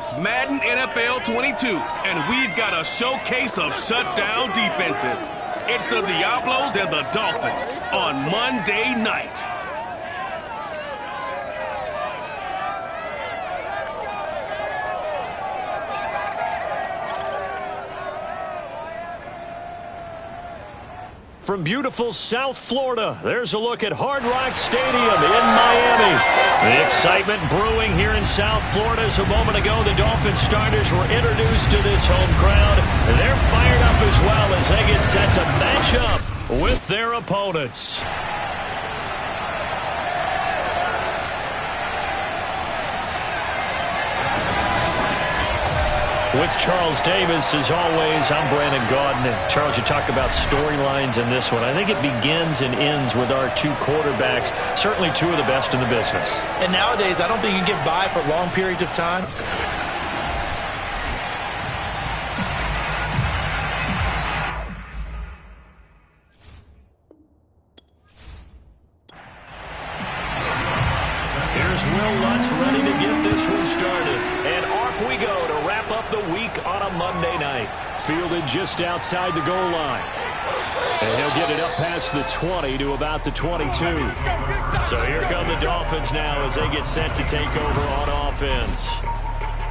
It's Madden NFL 22, and we've got a showcase of shutdown defenses. It's the Diablos and the Dolphins on Monday night. From beautiful South Florida, there's a look at Hard Rock Stadium in Miami. The excitement brewing here in South Florida as a moment ago the Dolphins starters were introduced to this home crowd. They're fired up as well as they get set to match up with their opponents. With Charles Davis, as always, I'm Brandon Gaudin. And Charles, you talk about storylines in this one. I think it begins and ends with our two quarterbacks, certainly two of the best in the business. And nowadays, I don't think you can get by for long periods of time. Here's Will Lutz ready to get this one started. And off we go to wrap up the week on a Monday night. Fielded just outside the goal line. And he'll get it up past the 20 to about the 22. So here come the Dolphins now as they get set to take over on offense.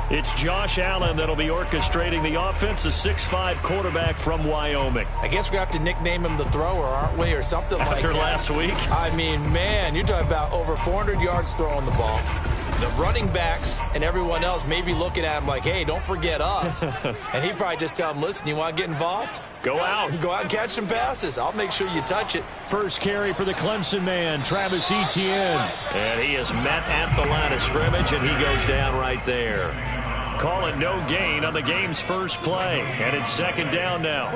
It's Josh Allen that'll be orchestrating the offense, a 6'5" quarterback from Wyoming. I guess we're going to have to nickname him the thrower, aren't we, or something like that. After last week? I mean, man, you're talking about over 400 yards throwing the ball. The running backs and everyone else may be looking at him like, hey, don't forget us. And he'd probably just tell him, listen, you want to get involved? Go out. Go out and catch some passes. I'll make sure you touch it. First carry for the Clemson man, Travis Etienne. And he is met at the line of scrimmage, and he goes down right there. Call it no gain on the game's first play. And it's second down now.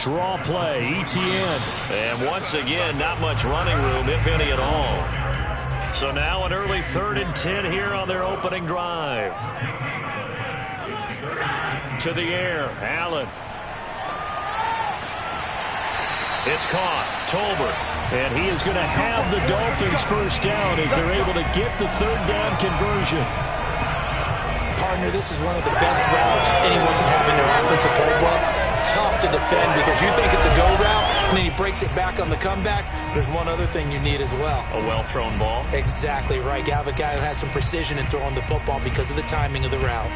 Draw play, Etienne. And once again, not much running room, if any at all. So now an early 3rd and 10 here on their opening drive. To the air, Allen. It's caught, Tolbert. And he is going to have the Dolphins first down as they're able to get the 3rd down conversion. Partner, this is one of the best routes anyone can have in their offensive playbook. Tough to defend because you think it's a go route, and then he breaks it back on the comeback. There's one other thing you need as well. A well-thrown ball. Exactly right. You have a guy who has some precision in throwing the football because of the timing of the route.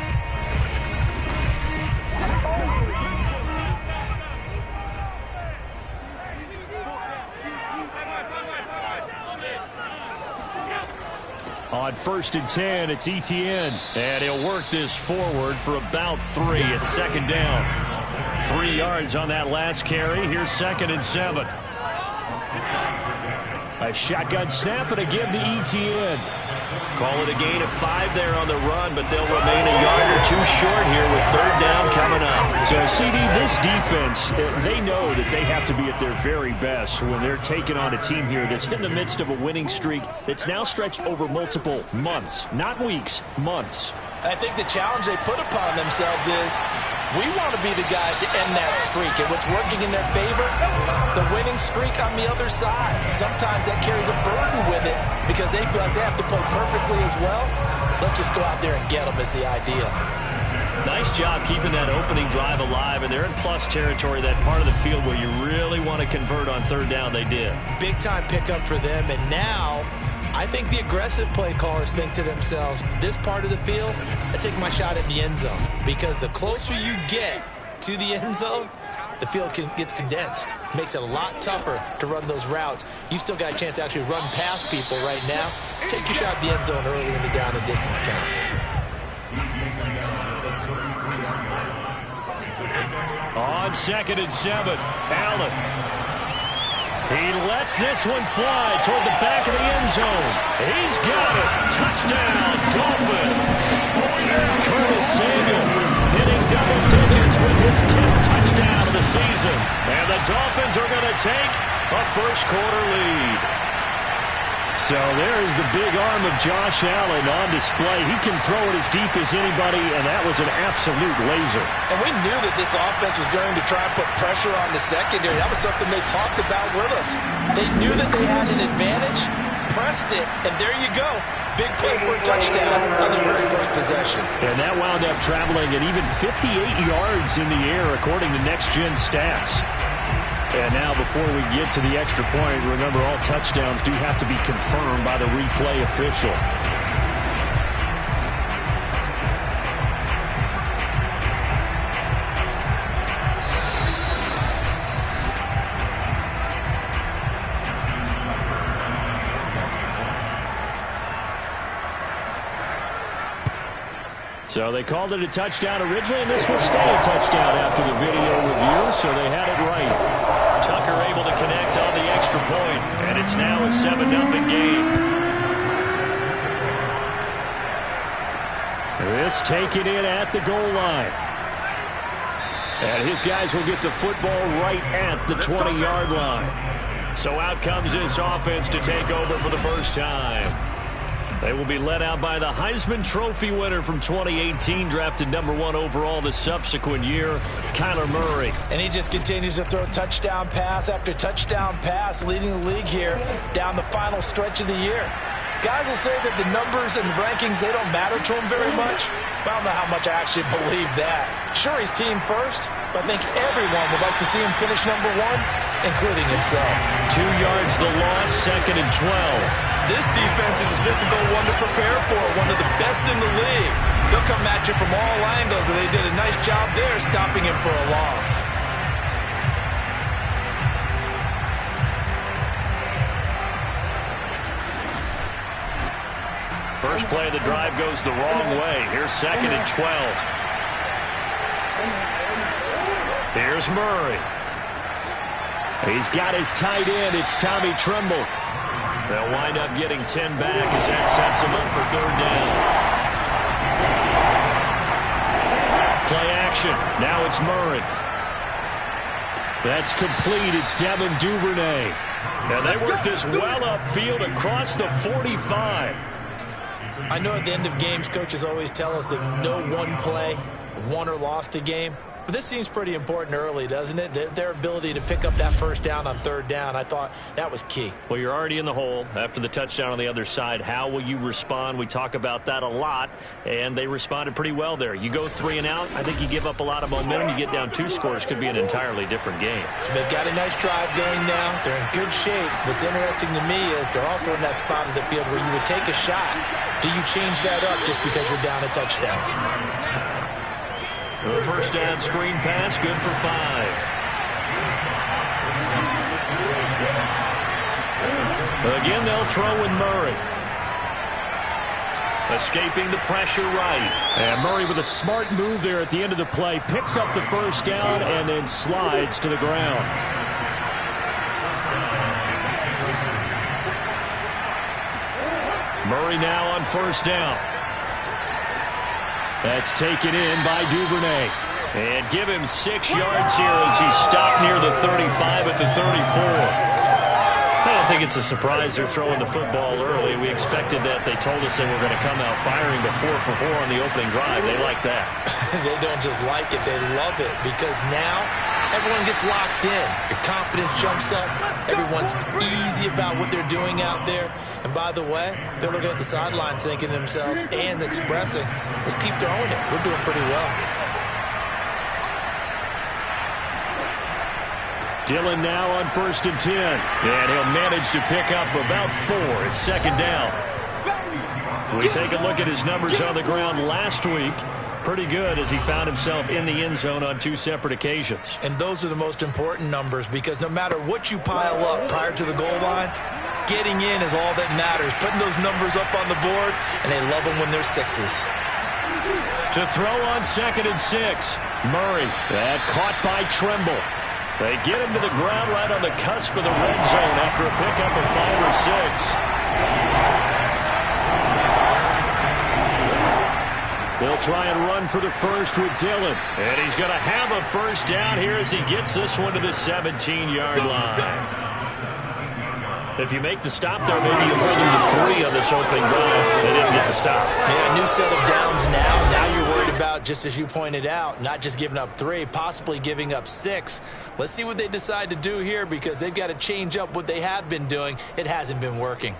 On 1st and 10, it's Etienne. And he'll work this forward for about 3 at second down. 3 yards on that last carry. Here's 2nd and 7. A shotgun snap and a give to Etienne. Call it a gain of 5 there on the run, but they'll remain a yard or 2 short here with 3rd down coming up. So, CD, this defense, they know that they have to be at their very best when they're taking on a team here that's in the midst of a winning streak that's now stretched over multiple months, not weeks, months. I think the challenge they put upon themselves is we want to be the guys to end that streak. And what's working in their favor? The winning streak on the other side. Sometimes that carries a burden with it because they feel like they have to play perfectly as well. Let's just go out there and get them is the idea. Nice job keeping that opening drive alive, and they're in plus territory, that part of the field where you really want to convert on 3rd down. They did. Big-time pickup for them, and now I think the aggressive play callers think to themselves, this part of the field, I take my shot at the end zone. Because the closer you get to the end zone, the field gets condensed. Makes it a lot tougher to run those routes. You still got a chance to actually run past people right now. Take your shot at the end zone early in the down and distance count. On 2nd and 7, Allen. He lets this one fly toward the back of the end zone. He's got it. Touchdown, Dolphins. Curtis Samuel hitting double digits with his 10th touchdown of the season. And the Dolphins are going to take a first-quarter lead. So there is the big arm of Josh Allen on display. He can throw it as deep as anybody, and that was an absolute laser. And we knew that this offense was going to try and put pressure on the secondary. That was something they talked about with us. They knew that they had an advantage. pressed it, and there you go. Big play for a touchdown on the very first possession. And that wound up traveling at even 58 yards in the air, according to Next Gen Stats. And now, before we get to the extra point, remember, all touchdowns do have to be confirmed by the replay official. So they called it a touchdown originally, and this will stay a touchdown after the video review, so they had it right. Tucker able to connect on the extra point, and it's now a 7-0 game. This taken in at the goal line. And his guys will get the football right at the 20-yard line. So out comes this offense to take over for the first time. They will be led out by the Heisman Trophy winner from 2018, drafted #1 overall the subsequent year, Kyler Murray. And he just continues to throw touchdown pass after touchdown pass, leading the league here down the final stretch of the year. Guys will say that the numbers and rankings, they don't matter to him very much. But I don't know how much I actually believe that. Sure, he's team first, but I think everyone would like to see him finish #1, including himself. 2 yards the loss, 2nd and 12. This defense is a difficult one to prepare for, one of the best in the league. They'll come at you from all angles, and they did a nice job there stopping him for a loss. First play of the drive goes the wrong way. Here's 2nd and 12. Here's Murray. He's got his tight end. It's Tommy Tremble. They'll wind up getting 10 back as that sets them up for 3rd down. Play action. Now it's Murray. That's complete. It's Devin Duvernay. And they work this well upfield across the 45. I know at the end of games, coaches always tell us that no one play won or lost a game. But this seems pretty important early, doesn't it? Their ability to pick up that first down on 3rd down, I thought that was key. Well, you're already in the hole after the touchdown on the other side. How will you respond? We talk about that a lot, and they responded pretty well there. You go 3 and out, I think you give up a lot of momentum. You get down 2 scores, could be an entirely different game. So they've got a nice drive going now. They're in good shape. What's interesting to me is they're also in that spot of the field where you would take a shot. Do you change that up just because you're down a touchdown? The first down screen pass, good for 5. Again, they'll throw in Murray. Escaping the pressure right. And Murray with a smart move there at the end of the play. Picks up the first down and then slides to the ground. Murray now on 1st down. That's taken in by Duvernay. And give him 6 yards here as he stopped near the 35 at the 34. I don't think it's a surprise they're throwing the football early. We expected that. They told us they were going to come out firing the 4 for 4 on the opening drive. They like that. They don't just like it, they love it, because now everyone gets locked in. Your confidence jumps up. Everyone's easy about what they're doing out there. And by the way, they're looking at the sideline thinking to themselves and expressing, let's keep throwing it. We're doing pretty well. Dillon now on 1st and 10. And he'll manage to pick up about 4. It's 2nd down. We take a look at his numbers on the ground last week. Pretty good as he found himself in the end zone on 2 separate occasions. And those are the most important numbers, because no matter what you pile up prior to the goal line, getting in is all that matters. Putting those numbers up on the board, and they love them when they're 6s. To throw on 2nd and 6. Murray. That caught by Tremble. They get him to the ground right on the cusp of the red zone after a pickup of 5 or 6. They'll try and run for the first with Dillon. And he's going to have a first down here as he gets this one to the 17-yard line. If you make the stop there, maybe you hold him to 3 on this opening drive. They didn't get the stop. Yeah, new set of downs now. Now you're worried about, just as you pointed out, not just giving up 3, possibly giving up 6. Let's see what they decide to do here, because they've got to change up what they have been doing. It hasn't been working.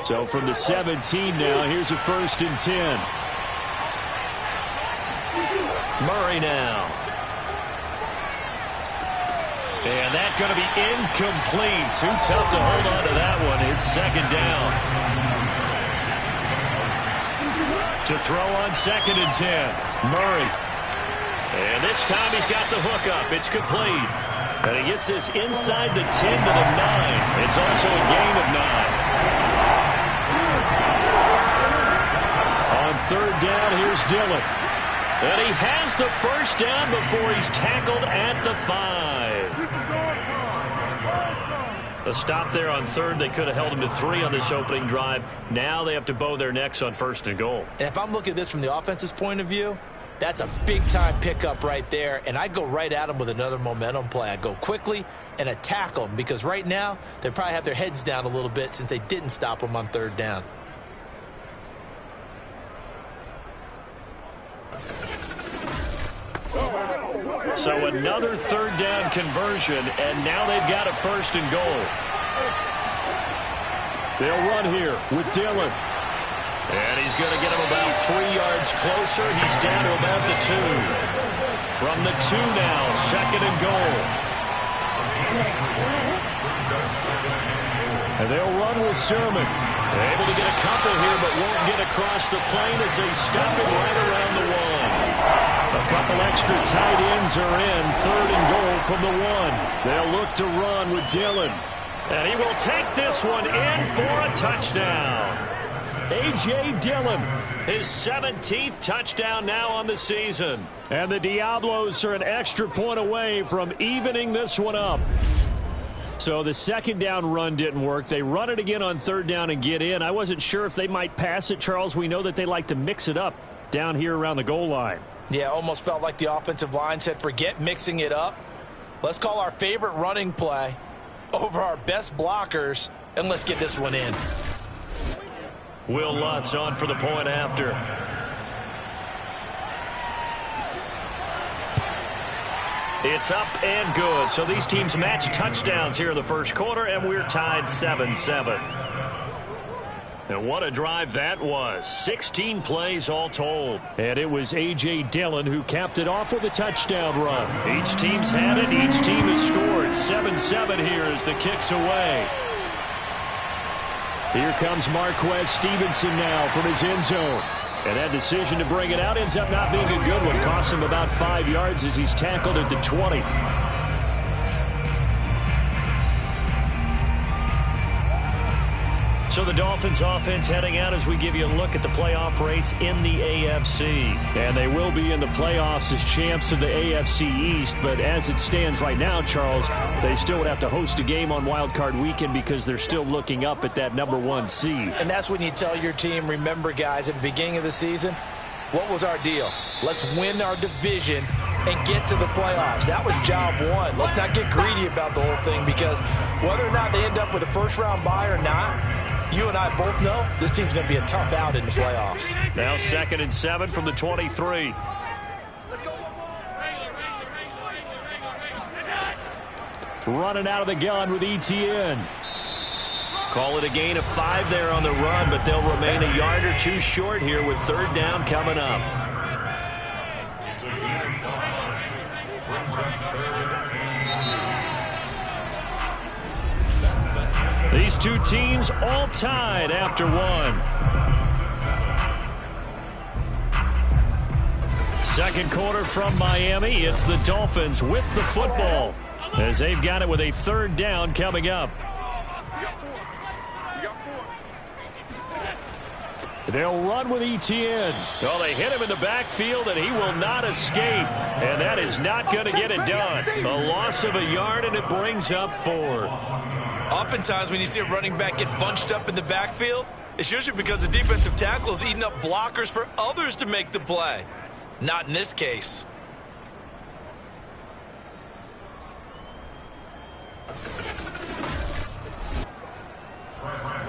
So from the 17 now, here's a 1st and 10. Murray now. And that's going to be incomplete. Too tough to hold on to that one. It's 2nd down. To throw on 2nd and 10. Murray. And this time he's got the hook up. It's complete. And he gets this inside the 10 to the 9. It's also a gain of 9. On 3rd down, here's Dillon. And he has the 1st down before he's tackled at the 5. A stop there on 3rd. They could have held him to 3 on this opening drive. Now they have to bow their necks on 1st and goal. And if I'm looking at this from the offense's point of view, that's a big-time pickup right there. And I go right at them with another momentum play. I go quickly and attack them because right now they probably have their heads down a little bit since they didn't stop them on 3rd down. So another 3rd down conversion, and now they've got a 1st and goal. They'll run here with Dillon. And he's going to get him about 3 yards closer. He's down to about the 2. From the 2 now, 2nd and goal. And they'll run with Sermon. Able to get a couple here, but won't get across the plane as they stop him right around the 1. A couple extra tight ends are in. 3rd and goal from the 1. They'll look to run with Dillon. And he will take this one in for a touchdown. A.J. Dillon, his 17th touchdown now on the season. And the Diablos are an extra point away from evening this one up. So the 2nd down run didn't work. They run it again on 3rd down and get in. I wasn't sure if they might pass it, Charles. We know that they like to mix it up down here around the goal line. Yeah, almost felt like the offensive line said, forget mixing it up. Let's call our favorite running play over our best blockers, and let's get this one in. Will Lutz on for the point after. It's up and good. So these teams match touchdowns here in the 1st quarter, and we're tied 7-7. And what a drive that was. 16 plays all told. And it was A.J. Dillon who capped it off with a touchdown run. Each team's had it. Each team has scored. 7-7 here as the kick's away. Here comes Marquez Stevenson now from his end zone. And that decision to bring it out ends up not being a good one. Costs him about 5 yards as he's tackled at the 20. So the Dolphins offense heading out as we give you a look at the playoff race in the AFC. And they will be in the playoffs as champs of the AFC East. But as it stands right now, Charles, they still would have to host a game on Wild Card Weekend because they're still looking up at that #1 seed. And that's when you tell your team, remember, guys, at the beginning of the season, what was our deal? Let's win our division and get to the playoffs. That was job 1. Let's not get greedy about the whole thing because whether or not they end up with a first-round bye or not, you and I both know this team's going to be a tough out in the playoffs. Now 2nd and 7 from the 23. Running out of the gun with ETN. Call it a gain of 5 there on the run, but they'll remain a yard or 2 short here with 3rd down coming up. These two teams all tied after 1. 2nd quarter from Miami. It's the Dolphins with the football as they've got it with a 3rd down coming up. They'll run with ETN. Well, they hit him in the backfield, and he will not escape. And that is not going to get it done. A loss of a yard, and it brings up 4th. Oftentimes when you see a running back get bunched up in the backfield, it's usually because the defensive tackle is eating up blockers for others to make the play. Not in this case.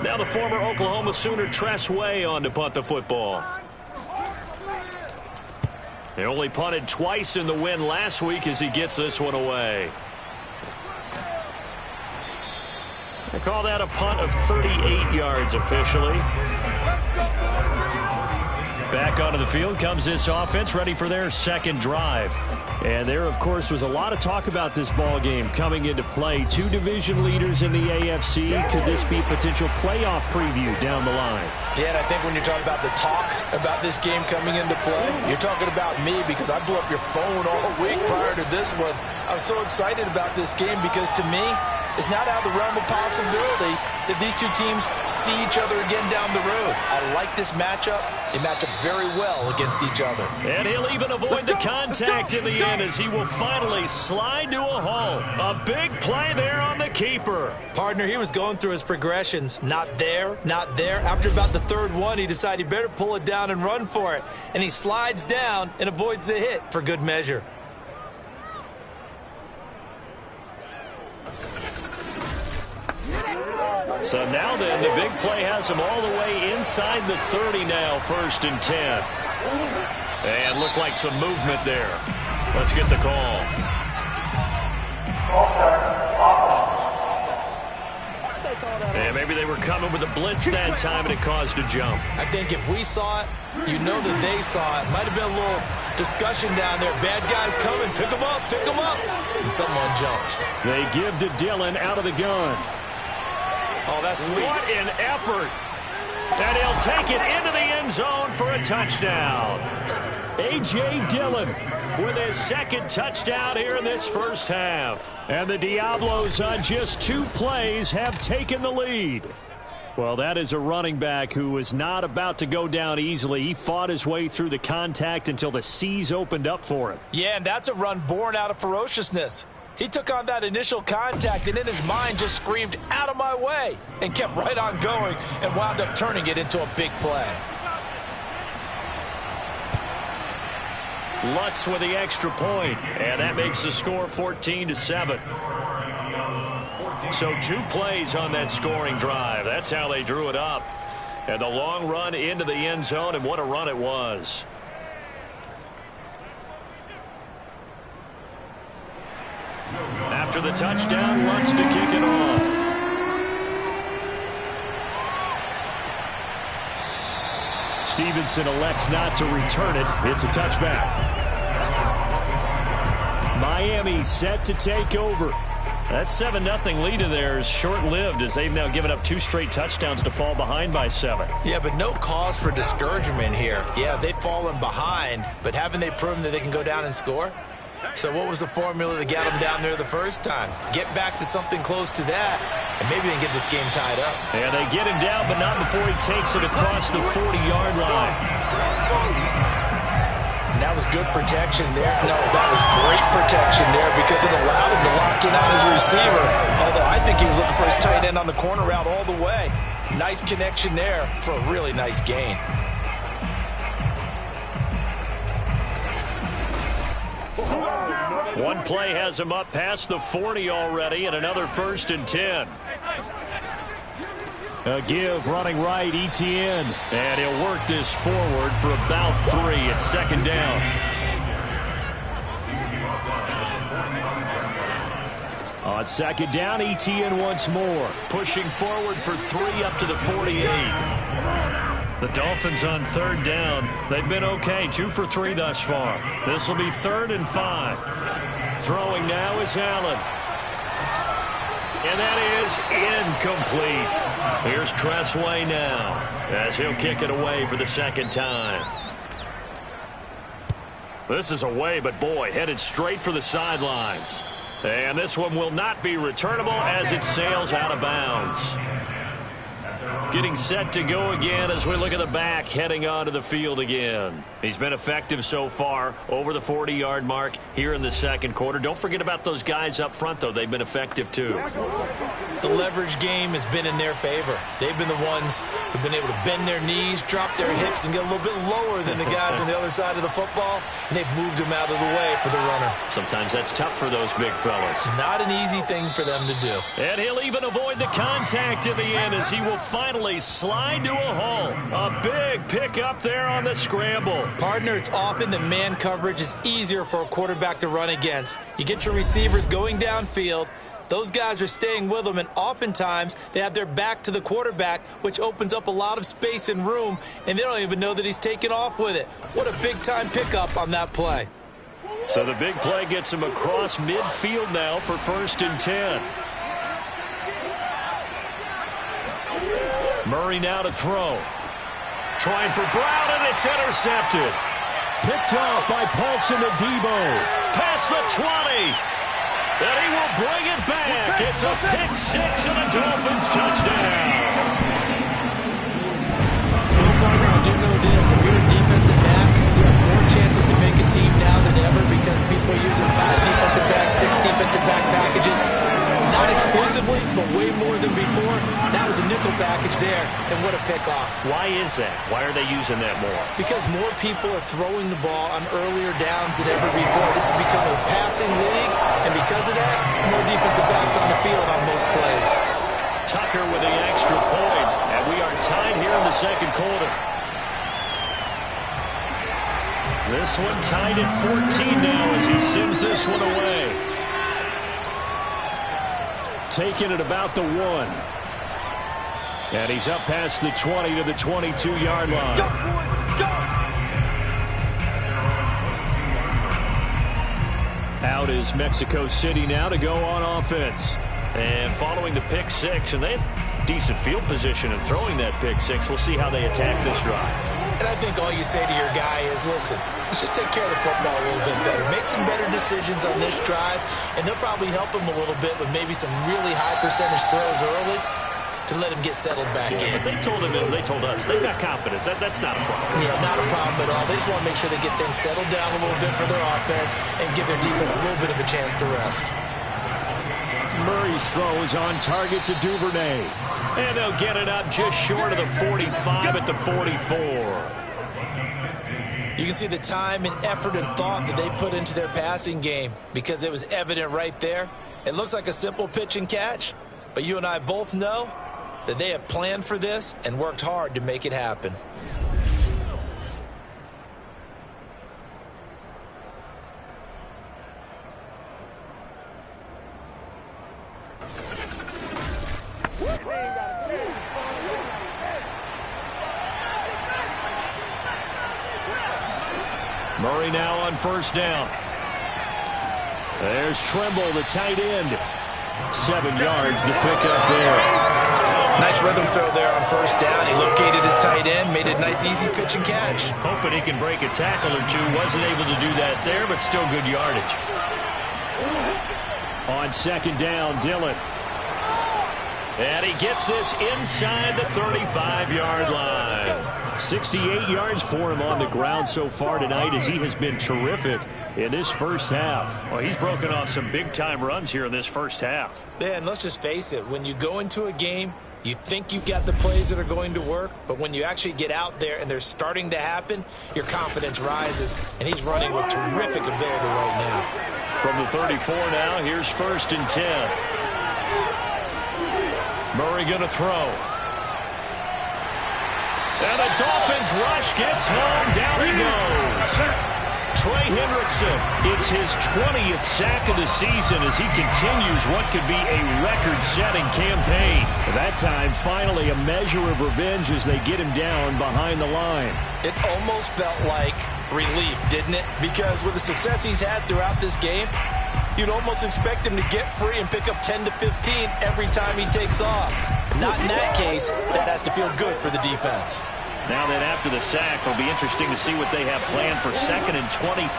Now the former Oklahoma Sooner Tress Way on to punt the football. He only punted twice in the win last week as he gets this one away. They call that a punt of 38 yards officially. Back onto the field comes this offense, ready for their second drive. And there, of course, was a lot of talk about this ball game coming into play. Two division leaders in the AFC. Could this be a potential playoff preview down the line? Yeah, and I think when you're talking about the talk about this game coming into play, you're talking about me because I blew up your phone all week prior to this one. I was so excited about this game because, to me, it's not out of the realm of possibility that these two teams see each other again down the road. I like this matchup. They match up very well against each other. And he'll even avoid the contact in the end as he will finally slide to a hole. A big play there on the keeper. Partner, he was going through his progressions. Not there, not there. After about the third one, he decided he better pull it down and run for it. And he slides down and avoids the hit for good measure. So now then, the big play has him all the way inside the 30 now, 1st and 10. And looked like some movement there. Let's get the call. And maybe they were coming with a blitz that time and it caused a jump. I think if we saw it, you know that they saw it. Might have been a little discussion down there. Bad guys coming. Pick them up, pick them up. And someone jumped. They give to Dillon out of the gun. Oh, that's sweet. What an effort. And he'll take it into the end zone for a touchdown. A.J. Dillon with his second touchdown here in this first half. And the Diablos on just 2 plays have taken the lead. Well, that is a running back who was not about to go down easily. He fought his way through the contact until the seas opened up for him. Yeah, and that's a run born out of ferociousness. He took on that initial contact and in his mind just screamed, "Out of my way," and kept right on going and wound up turning it into a big play. Lutz with the extra point, and that makes the score 14-7. So 2 plays on that scoring drive. That's how they drew it up. And the long run into the end zone, and what a run it was. After the touchdown, Lutz to kick it off. Stevenson elects not to return it. It's a touchback. Miami set to take over. That 7-0 lead of theirs short-lived as they've now given up 2 straight touchdowns to fall behind by 7. Yeah, but no cause for discouragement here. Yeah, they've fallen behind, but haven't they proven that they can go down and score? So what was the formula that got them down there the first time? Get back to something close to that, and maybe they can get this game tied up. And they get him down, but not before he takes it across the 40-yard line. And that was good protection there. No, that was great protection there because it allowed him to lock in on his receiver. Although I think he was looking for his tight end on the corner route all the way. Nice connection there for a really nice gain. One play has him up past the 40 already, and another 1st and 10. A give running right, Etienne. And he'll work this forward for about 3 at 2nd down. On 2nd down, Etienne once more. Pushing forward for 3 up to the 48. The Dolphins on 3rd down. They've been okay, 2 for 3 thus far. This will be 3rd and 5. Throwing now is Allen. And that is incomplete. Here's Tressway now as he'll kick it away for the 2nd time. This is away, but boy, headed straight for the sidelines. And this one will not be returnable as it sails out of bounds. Getting set to go again as we look at the back heading onto the field again. He's been effective so far over the 40-yard mark here in the 2nd quarter. Don't forget about those guys up front, though. They've been effective, too. The leverage game has been in their favor. They've been the ones who've been able to bend their knees, drop their hips, and get a little bit lower than the guys on the other side of the football, and they've moved them out of the way for the runner. Sometimes that's tough for those big fellas. Not an easy thing for them to do. And he'll even avoid the contact in the end as he will finally slide to a hole. A big pickup there on the scramble. Partner, it's often that man coverage is easier for a quarterback to run against. You get your receivers going downfield. Those guys are staying with him, and oftentimes they have their back to the quarterback, which opens up a lot of space and room, and they don't even know that he's taking off with it. What a big-time pickup on that play. So the big play gets him across midfield now for 1st and 10. Murray now to throw. Trying for Brown, and it's intercepted. Picked off by Paulson Adebo. Past the 20. And he will bring it back. It's a pick six and a Dolphins touchdown. Partner, I do know this. If you're a defensive back, you have more chances to make a team now than ever because people are using 5 defensive backs, 6 defensive back packages. Not exclusively, but way more than before. That was a nickel package there, and what a pickoff. Why is that? Why are they using that more? Because more people are throwing the ball on earlier downs than ever before. This is becoming a passing league, and because of that, more defensive backs on the field on most plays. Tucker with the extra point, and we are tied here in the second quarter. This one tied at 14 now as he sends this one away. Taking it about the 1. And he's up past the 20 to the 22-yard line. Let's go, boys, let's go. Out is Mexico City now to go on offense. And following the pick six, and they had decent field position in throwing that pick six. We'll see how they attack this drive. And I think all you say to your guy is, listen, let's just take care of the football a little bit better. Make some better decisions on this drive, and they'll probably help him a little bit with maybe some really high percentage throws early to let him get settled back in. But they told us they got confidence. That's not a problem. Yeah, not a problem at all. They just want to make sure they get things settled down a little bit for their offense and give their defense a little bit of a chance to rest. Murray's throw is on target to Duvernay. And they'll get it up just short of the 45 at the 44. You can see the time and effort and thought that they put into their passing game because it was evident right there. It looks like a simple pitch and catch, but you and I both know that they have planned for this and worked hard to make it happen. Murray now on 1st down. There's Trimble, the tight end. 7 yards, the pickup there. Nice rhythm throw there on 1st down. He located his tight end, made it a nice, easy pitch and catch. Hoping he can break a tackle or two. Wasn't able to do that there, but still good yardage. On 2nd down, Dillon. And he gets this inside the 35-yard line. 68 yards for him on the ground so far tonight as he has been terrific in this first half. Well, he's broken off some big-time runs here in this first half. Yeah, and let's just face it. When you go into a game, you think you've got the plays that are going to work, but when you actually get out there and they're starting to happen, your confidence rises, and he's running with terrific ability right now. From the 34 now, here's 1st and 10. Murray going to throw. And the Dolphins rush gets home. Down he goes. Trey Hendrickson, it's his 20th sack of the season as he continues what could be a record-setting campaign. That time, finally, a measure of revenge as they get him down behind the line. It almost felt like relief, didn't it? Because with the success he's had throughout this game, you'd almost expect him to get free and pick up 10 to 15 every time he takes off. Not in that case. That has to feel good for the defense. Now then, after the sack, it'll be interesting to see what they have planned for 2nd and 23.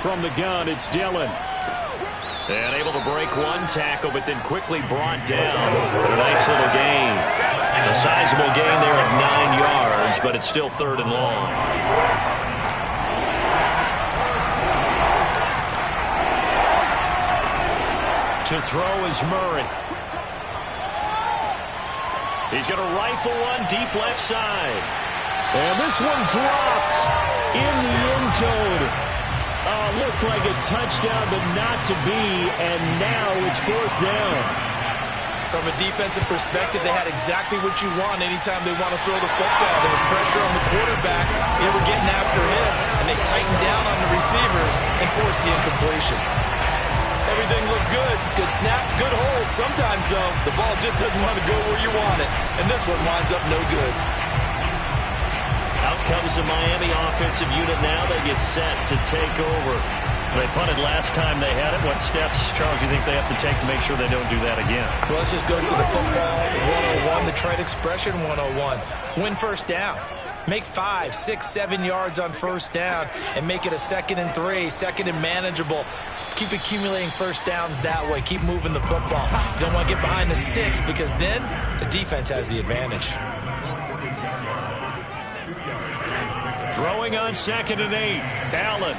From the gun, it's Dillon. And able to break one tackle, but then quickly brought down. A nice little gain. A sizable gain there of 9 yards, but it's still 3rd and long. To throw is Murray. He's going to rifle one deep left side. And this one dropped in the end zone. Looked like a touchdown, but not to be. And now it's 4th down. From a defensive perspective, they had exactly what you want anytime they want to throw the football. There was pressure on the quarterback. They were getting after him, and they tightened down on the receivers and forced the incompletion. everything looked good. Good snap, good hold. Sometimes, though, the ball just doesn't want to go where you want it. And this one winds up no good. Out comes the Miami offensive unit now. They get set to take over. They punted last time they had it. What steps, Charles, you think they have to take to make sure they don't do that again? Well, let's just go to the football 101, the trade expression 101. Win first down. Make 5, 6, 7 yards on first down and make it a 2nd and 3, 2nd and manageable. Keep accumulating first downs that way. Keep moving the football. You don't want to get behind the sticks because then the defense has the advantage. Throwing on 2nd and 8. Allen.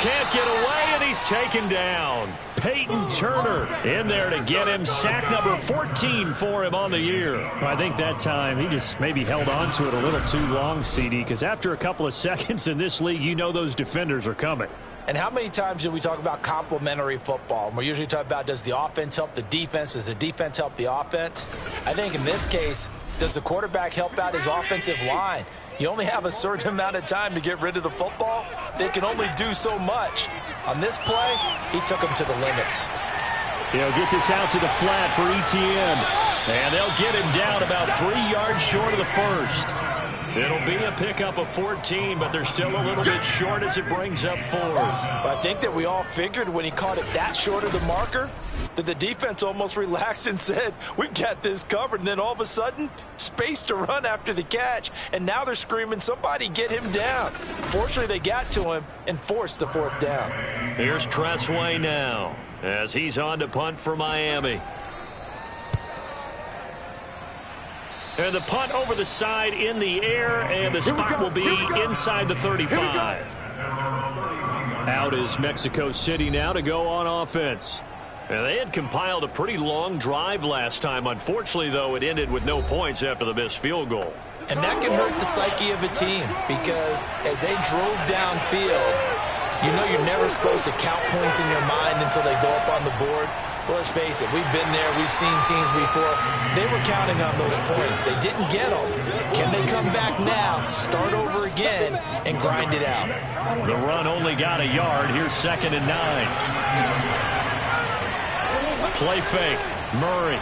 Can't get away, and he's taken down. Peyton Turner in there to get him. Sack number 14 for him on the year. Well, I think that time he just maybe held on to it a little too long, CD, because after a couple of seconds in this league, you know those defenders are coming. And how many times do we talk about complementary football? We're usually talking about, does the offense help the defense? Does the defense help the offense? I think in this case, does the quarterback help out his offensive line? You only have a certain amount of time to get rid of the football. They can only do so much. On this play, he took them to the limits. He'll get this out to the flat for Etienne. And they'll get him down about 3 yards short of the first. It'll be a pickup of 14, but they're still a little bit short as it brings up 4th. But I think that we all figured when he caught it that short of the marker that the defense almost relaxed and said, we've got this covered. And then all of a sudden, space to run after the catch. And now they're screaming, somebody get him down. Fortunately, they got to him and forced the 4th down. Here's Tressway now as he's on to punt for Miami. And the punt over the side in the air, and the spot will be inside the 35. Out is Mexico City now to go on offense. And they had compiled a pretty long drive last time. Unfortunately, though, it ended with no points after the missed field goal. And that can hurt the psyche of a team because as they drove downfield, you know you're never supposed to count points in your mind until they go up on the board. Well, let's face it, we've been there, we've seen teams before. They were counting on those points. They didn't get them. Can they come back now, start over again, and grind it out? The run only got a yard. Here's 2nd and 9. Play fake. Murray.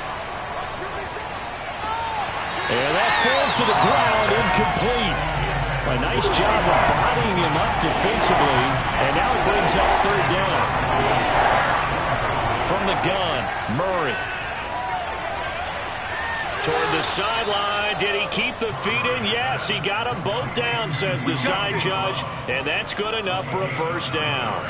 And that falls to the ground, incomplete. A nice job of bodying him up defensively, and now it brings up 3rd down. From the gun, Murray. Toward the sideline. Did he keep the feet in? Yes, he got them both down, says the side judge. And that's good enough for a 1st down.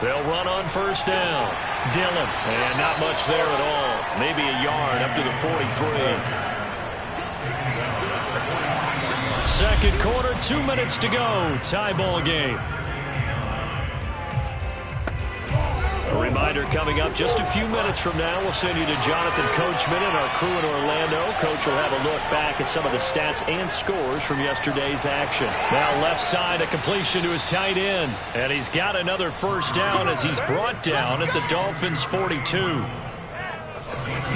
They'll run on 1st down. Dillon. And not much there at all. Maybe a yard up to the 43. Second quarter, 2 minutes to go. Tie ball game. A reminder coming up just a few minutes from now. We'll send you to Jonathan Coachman and our crew in Orlando. Coach will have a look back at some of the stats and scores from yesterday's action. Now left side, a completion to his tight end. And he's got another 1st down as he's brought down at the Dolphins' 42.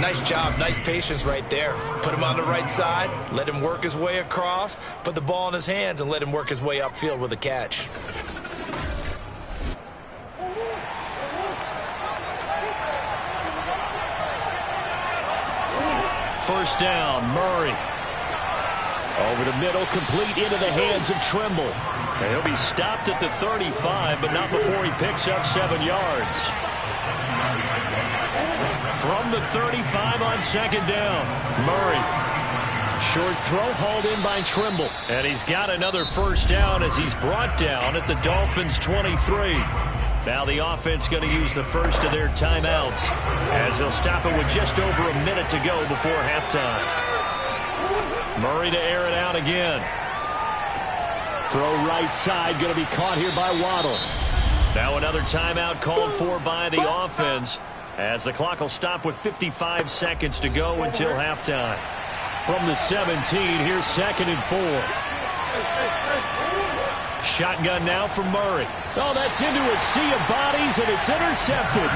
Nice job, nice patience right there. Put him on the right side, let him work his way across, put the ball in his hands, and let him work his way upfield with a catch. First down, Murray. Over the middle, complete into the hands of Trimble. And he'll be stopped at the 35, but not before he picks up 7 yards. From the 35 on 2nd down, Murray. Short throw hauled in by Trimble. And he's got another 1st down as he's brought down at the Dolphins' 23. Now the offense going to use the first of their timeouts as they'll stop it with just over a minute to go before halftime. Murray to air it out again. Throw right side, going to be caught here by Waddle. Now another timeout called for by the offense as the clock will stop with 55 seconds to go until halftime. From the 17, here's 2nd and 4. Shotgun now for Murray. Oh, that's into a sea of bodies, and it's intercepted.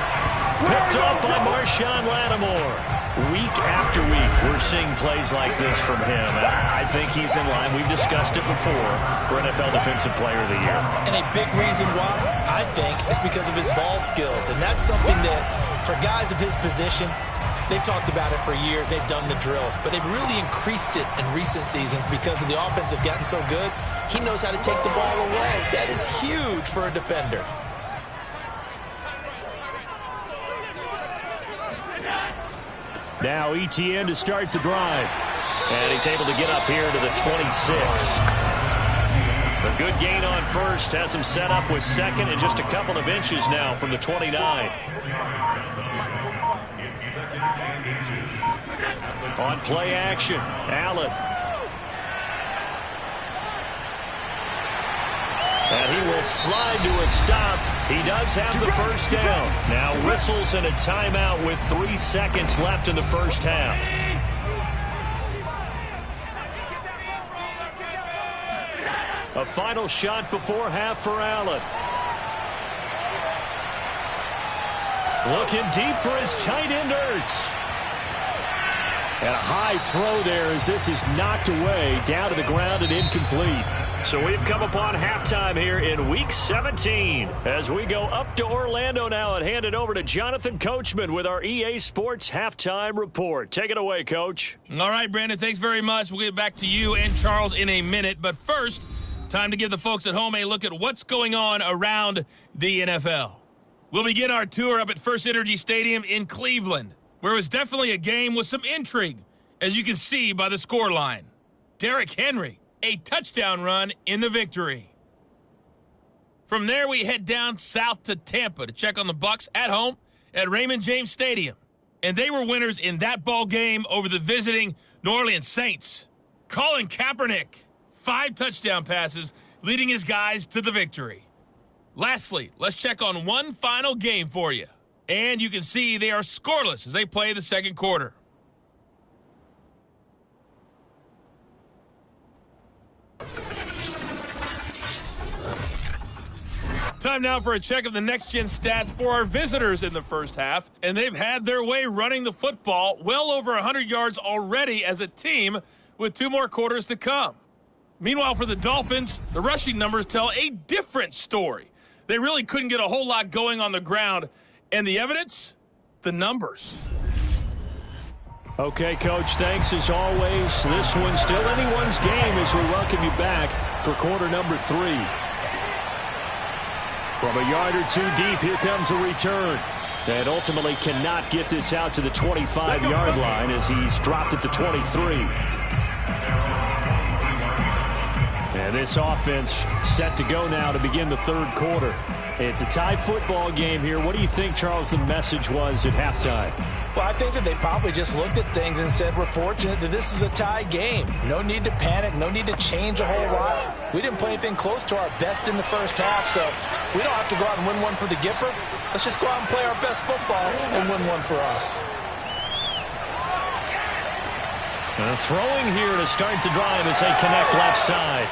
Picked up by Marshawn Lattimore. Week after week, we're seeing plays like this from him. I think he's in line. We've discussed it before for NFL Defensive Player of the Year. And a big reason why, I think, is because of his ball skills. And that's something that, for guys of his position, they've talked about it for years. They've done the drills. But they've really increased it in recent seasons because of the offense have gotten so good. He knows how to take the ball away. That is huge for a defender. Now ETN to start the drive. And he's able to get up here to the 26. A good gain on first. Has him set up with second and just a couple of inches now from the 29. On play action, Allen. And he will slide to a stop. He does have the first down. Now whistles and a timeout with 3 seconds left in the first half. A final shot before half for Allen. Looking deep for his tight end, Ertz. And a high throw there as this is knocked away, down to the ground and incomplete. So we've come upon halftime here in Week 17. As we go up to Orlando now and hand it over to Jonathan Coachman with our EA Sports Halftime Report. Take it away, Coach. All right, Brandon, thanks very much. We'll get back to you and Charles in a minute. But first, time to give the folks at home a look at what's going on around the NFL. We'll begin our tour up at First Energy Stadium in Cleveland, where it was definitely a game with some intrigue, as you can see by the scoreline. Derrick Henry, a touchdown run in the victory. From there, we head down south to Tampa to check on the Bucs at home at Raymond James Stadium. And they were winners in that ball game over the visiting New Orleans Saints. Colin Kaepernick, 5 touchdown passes, leading his guys to the victory. Lastly, let's check on one final game for you. And you can see they are scoreless as they play the second quarter. Time now for a check of the next-gen stats for our visitors in the first half. And they've had their way running the football, well over 100 yards already as a team, with 2 more quarters to come. Meanwhile, for the Dolphins, the rushing numbers tell a different story. They really couldn't get a whole lot going on the ground. And the evidence? The numbers. Okay, Coach, thanks as always. This one's still anyone's game as we welcome you back for quarter number 3. From a yard or 2 deep, here comes a return. And ultimately cannot get this out to the 25-yard line as he's dropped at the 23. And this offense set to go now to begin the third quarter. It's a tie football game here. What do you think, Charles, the message was at halftime? Well, I think that they probably just looked at things and said, we're fortunate that this is a tie game. No need to panic. No need to change a whole lot. We didn't play anything close to our best in the first half, so we don't have to go out and win one for the Gipper. Let's just go out and play our best football and win one for us. Throwing here to start the drive as they connect left side.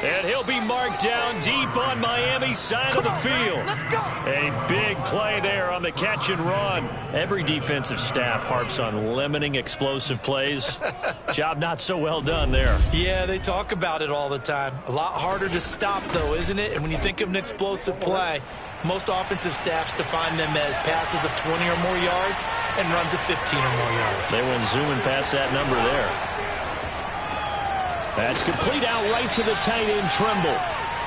And he'll be marked down deep on Miami's side of the field. A big play there on the catch and run. Every defensive staff harps on limiting explosive plays. Job not so well done there. Yeah, they talk about it all the time. A lot harder to stop, though, isn't it? And when you think of an explosive play, most offensive staffs define them as passes of 20 or more yards and runs of 15 or more yards. They went zooming past that number there. That's complete out right to the tight end, Trimble.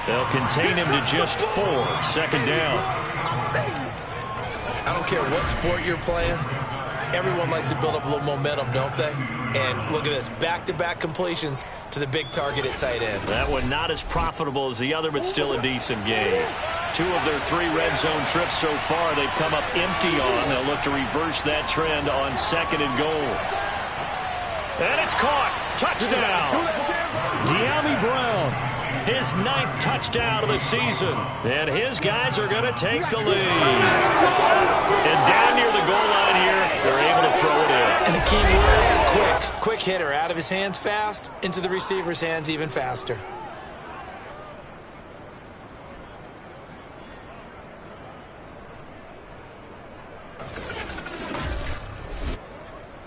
They'll contain him to just 4. Second down. I don't care what sport you're playing. Everyone likes to build up a little momentum, don't they? And look at this, back-to-back completions to the big target at tight end. That one not as profitable as the other, but still a decent game. 2 of their 3 red zone trips so far they've come up empty on. They'll look to reverse that trend on second and goal. And it's caught. Touchdown. De'Ami Brown, his 9th touchdown of the season. And his guys are going to take the lead. And down near the goal line here, they're able to throw it in. And the key word, quick. Quick hitter. Out of his hands fast, into the receiver's hands even faster.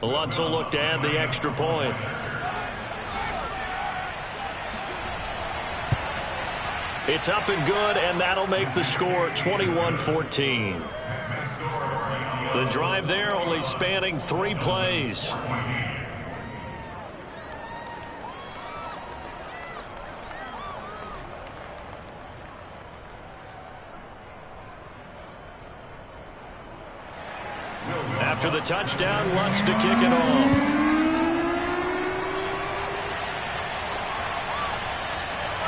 Lutz will look to add the extra point. It's up and good, and that'll make the score 21-14. The drive there only spanning 3 plays. After the touchdown, Lutz to kick it off.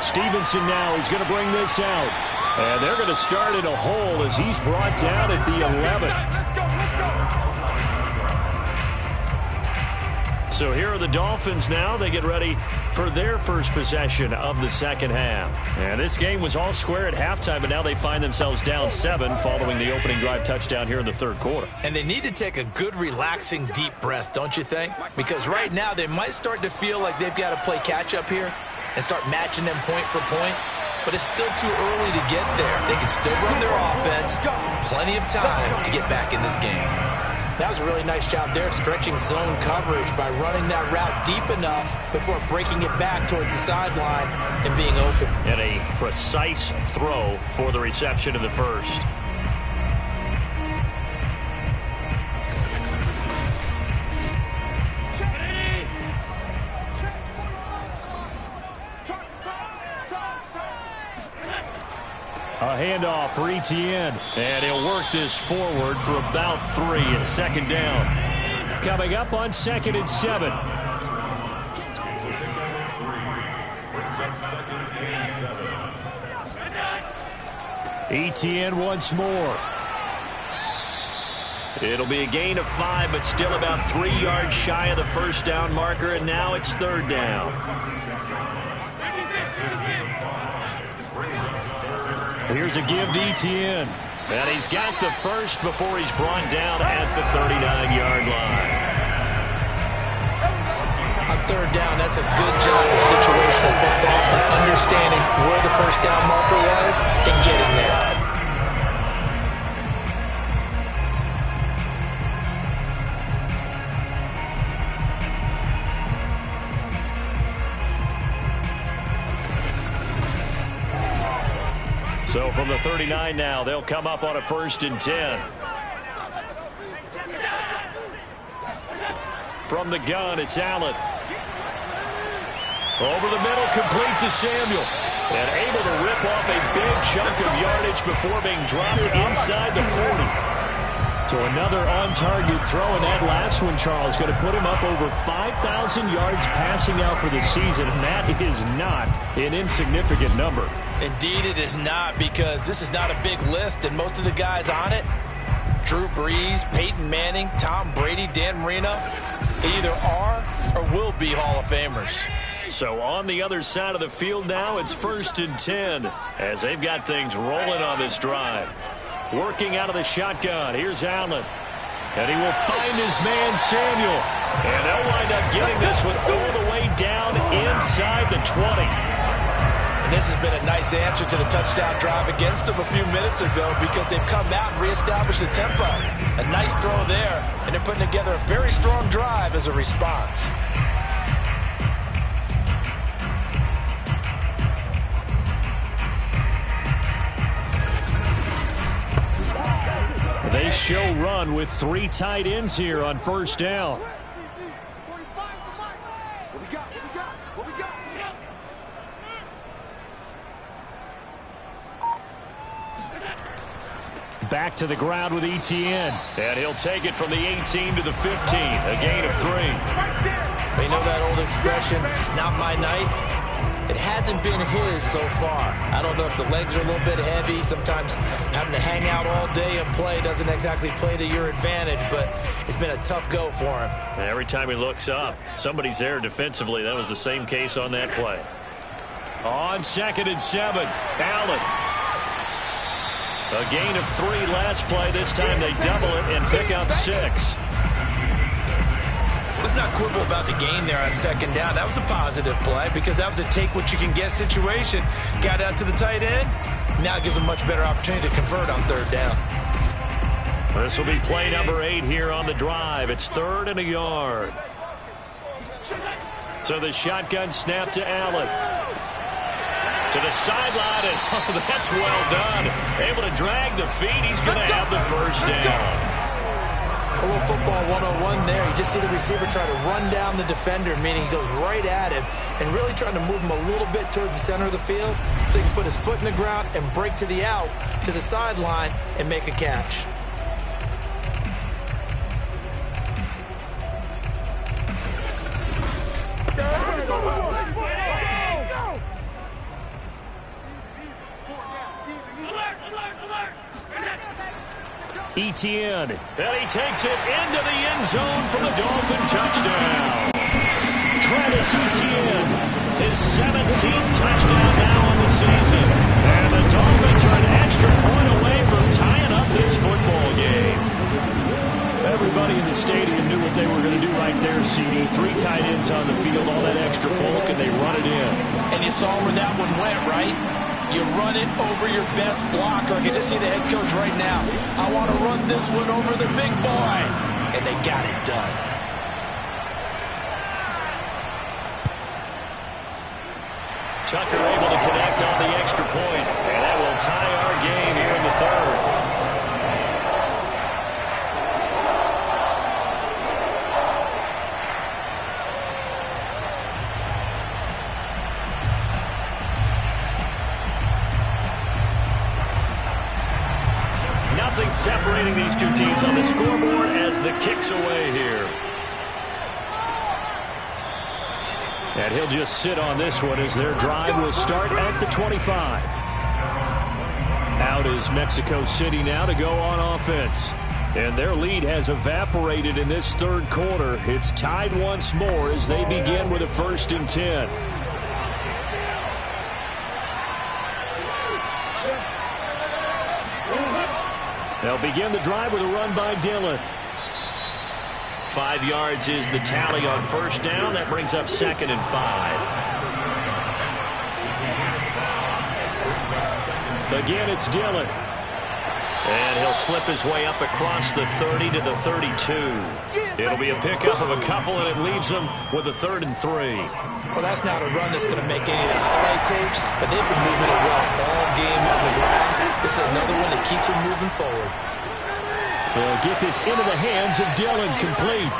Stevenson now, he's going to bring this out. And they're going to start in a hole as he's brought down at the 11. So here are the Dolphins now. They get ready for their first possession of the second half. And this game was all square at halftime, but now they find themselves down 7 following the opening drive touchdown here in the third quarter. And they need to take a good, relaxing, deep breath, don't you think? Because right now they might start to feel like they've got to play catch-up here and start matching them point for point. But it's still too early to get there. They can still run their offense. Plenty of time to get back in this game. That was a really nice job there, stretching zone coverage by running that route deep enough before breaking it back towards the sideline and being open. And a precise throw for the reception in the first. A handoff for Etienne. And he'll work this forward for about 3 at second down. Coming up on 2nd and 7. Etienne once more. It'll be a gain of 5, but still about 3 yards shy of the first down marker, and now it's third down. Here's a give to Etienne. And he's got the first before he's brought down at the 39-yard line. On third down, that's a good job of situational football and understanding where the first down marker was and getting there. So from the 39 now, they'll come up on a 1st and 10. From the gun, it's Allen. Over the middle, complete to Samuel. And able to rip off a big chunk of yardage before being dropped inside the 40. So another on-target throw, and that last one, Charles, going to put him up over 5,000 yards passing out for the season, and that is not an insignificant number. Indeed it is not, because this is not a big list, and most of the guys on it, Drew Brees, Peyton Manning, Tom Brady, Dan Marino, they either are or will be Hall of Famers. So on the other side of the field now, it's 1st and 10 as they've got things rolling on this drive. Working out of the shotgun, here's Allen. And he will find his man, Samuel. And they'll wind up getting this one all the way down inside the 20. And this has been a nice answer to the touchdown drive against them a few minutes ago, because they've come out and reestablished the tempo. A nice throw there, and they're putting together a very strong drive as a response. They show run with 3 tight ends here on first down. Back to the ground with Etienne. And he'll take it from the 18 to the 15. A gain of 3. They know that old expression, it's not my night. It hasn't been his so far. I don't know if the legs are a little bit heavy. Sometimes having to hang out all day and play doesn't exactly play to your advantage, but it's been a tough go for him. And every time he looks up, somebody's there defensively. That was the same case on that play. On 2nd and 7, Allen. A gain of 3 last play. This time they double it and pick up 6. Let's not quibble about the gain there on 2nd down. That was a positive play, because that was a take-what-you-can-get situation. Got out to the tight end. Now it gives them much better opportunity to convert on 3rd down. This will be play number 8 here on the drive. It's 3rd and a yard. So the shotgun snap to Allen. To the sideline, and oh, that's well done. Able to drag the feet. He's going to have the first down. A little football 101 there. You just see the receiver try to run down the defender, meaning he goes right at him and really trying to move him a little bit towards the center of the field so he can put his foot in the ground and break to the out, to the sideline, and make a catch. Etienne, and he takes it into the end zone for the Dolphin touchdown. Travis Etienne, his 17th touchdown now on the season. And the Dolphins are an extra point away from tying up this football game. Everybody in the stadium knew what they were going to do right there, CD. 3 tight ends on the field, all that extra bulk, and they run it in. And you saw where that one went, right? You run it over your best blocker. I can just see the head coach right now. I want to run this one over the big boy. And they got it done. Tucker able to connect on the extra point. And that will tie our game here in the 3rd. Nothing separating these two teams on the scoreboard as the kick's away here. And he'll just sit on this one as their drive will start at the 25. Out is Mexico City now to go on offense. And their lead has evaporated in this 3rd quarter. It's tied once more as they begin with a 1st and 10. They'll begin the drive with a run by Dillon. 5 yards is the tally on 1st down. That brings up 2nd and 5. Again, it's Dillon. And he'll slip his way up across the 30 to the 32. It'll be a pickup of a couple, and it leaves them with a 3rd and 3. Well, that's not a run that's going to make any of the highlight tapes, but they've been moving it well all game on the ground. This is another one that keeps them moving forward. They'll get this into the hands of Dillon, complete.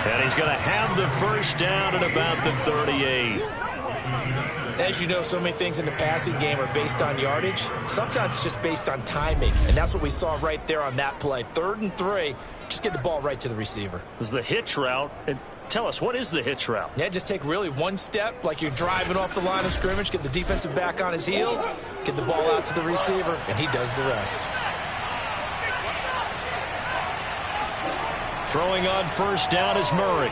And he's going to have the first down at about the 38. As you know, so many things in the passing game are based on yardage. Sometimes it's just based on timing, and that's what we saw right there on that play. 3rd and 3, just get the ball right to the receiver. This is the hitch route. Tell us, what is the hitch route? Yeah, just take really one step like you're driving off the line of scrimmage, get the defensive back on his heels, get the ball out to the receiver, and he does the rest. Throwing on 1st down is Murray.